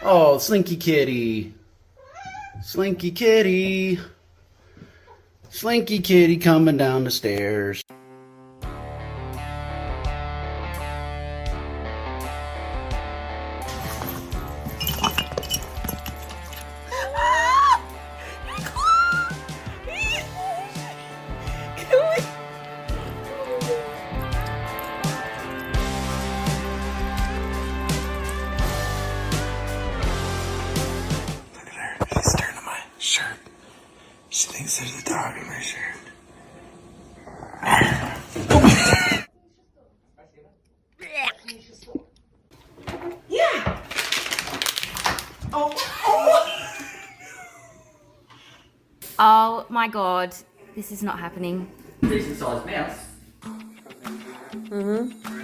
Oh, Slinky Kitty. Slinky Kitty. Slinky Kitty coming down the stairs. She's staring at my shirt. She thinks there's a dog in my shirt. Yeah. Oh my god, this is not happening. Decent sized mouse. Mm-hmm.